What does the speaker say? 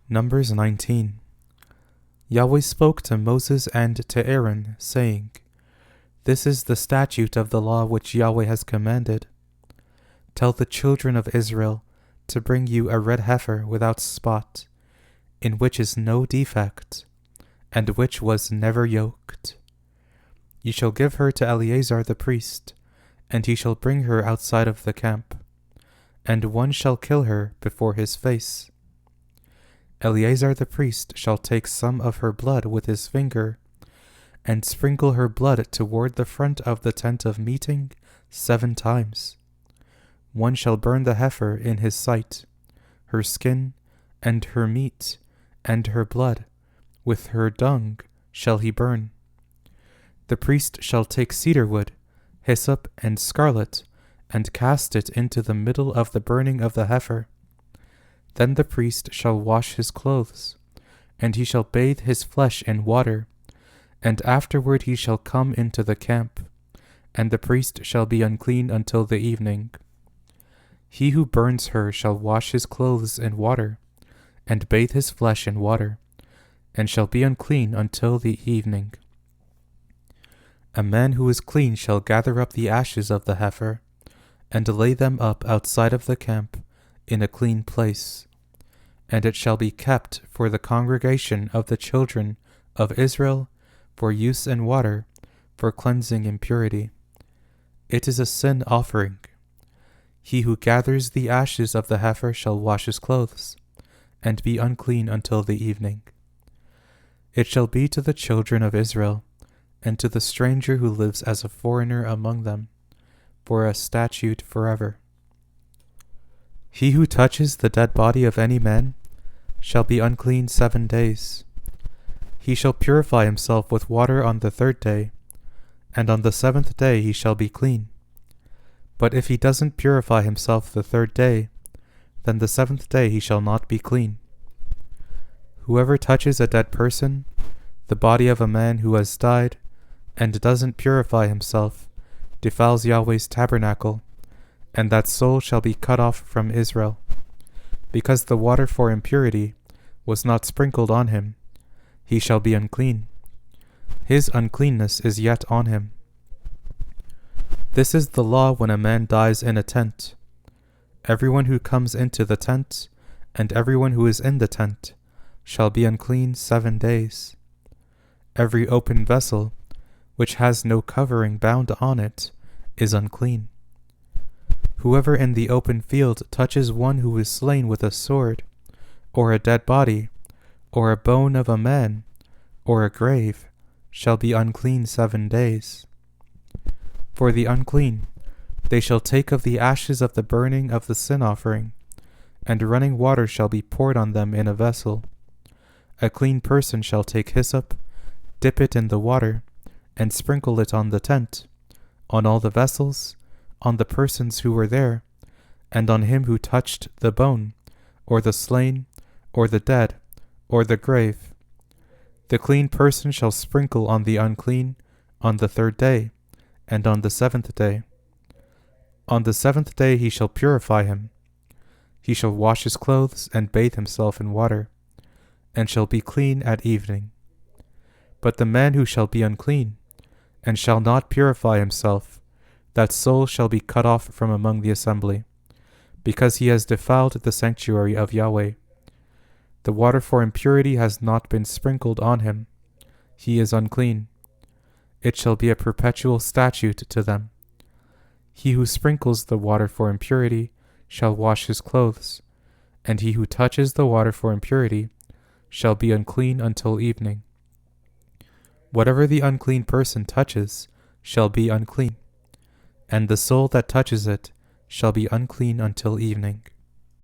Numbers 19. Yahweh spoke to Moses and to Aaron, saying, This is the statute of the law which Yahweh has commanded. Tell the children of Israel to bring you a red heifer without spot, in which is no defect, and which was never yoked. You shall give her to Eleazar the priest, and he shall bring her outside of the camp, and one shall kill her before his face. Eleazar the priest shall take some of her blood with his finger, and sprinkle her blood toward the front of the tent of meeting 7 times. One shall burn the heifer in his sight, her skin, and her meat, and her blood, with her dung shall he burn. The priest shall take cedar wood, hyssop, and scarlet, and cast it into the middle of the burning of the heifer. Then the priest shall wash his clothes, and he shall bathe his flesh in water, and afterward he shall come into the camp, and the priest shall be unclean until the evening. He who burns her shall wash his clothes in water, and bathe his flesh in water, and shall be unclean until the evening. A man who is clean shall gather up the ashes of the heifer, and lay them up outside of the camp in a clean place, and it shall be kept for the congregation of the children of Israel for use in water, for cleansing impurity. It is a sin offering. He who gathers the ashes of the heifer shall wash his clothes, and be unclean until the evening. It shall be to the children of Israel, and to the stranger who lives as a foreigner among them, for a statute forever. He who touches the dead body of any man shall be unclean 7 days. He shall purify himself with water on the 3rd day, and on the 7th day he shall be clean. But if he doesn't purify himself the 3rd day, then the 7th day he shall not be clean. Whoever touches a dead person, the body of a man who has died, and doesn't purify himself, defiles Yahweh's tabernacle, and that soul shall be cut off from Israel. Because the water for impurity was not sprinkled on him, he shall be unclean. His uncleanness is yet on him. This is the law when a man dies in a tent. Everyone who comes into the tent, and everyone who is in the tent, shall be unclean 7 days. Every open vessel, which has no covering bound on it, is unclean. Whoever in the open field touches one who is slain with a sword, or a dead body, or a bone of a man, or a grave, shall be unclean 7 days. For the unclean, they shall take of the ashes of the burning of the sin offering, and running water shall be poured on them in a vessel. A clean person shall take hyssop, dip it in the water, and sprinkle it on the tent, on all the vessels, on the persons who were there, and on him who touched the bone, or the slain, or the dead, or the grave. The clean person shall sprinkle on the unclean on the 3rd day, and on the 7th day. On the 7th day he shall purify him. He shall wash his clothes and bathe himself in water, and shall be clean at evening. But the man who shall be unclean, and shall not purify himself, that soul shall be cut off from among the assembly, because he has defiled the sanctuary of Yahweh. The water for impurity has not been sprinkled on him. He is unclean. It shall be a perpetual statute to them. He who sprinkles the water for impurity shall wash his clothes, and he who touches the water for impurity shall be unclean until evening. Whatever the unclean person touches shall be unclean, and the soul that touches it shall be unclean until evening.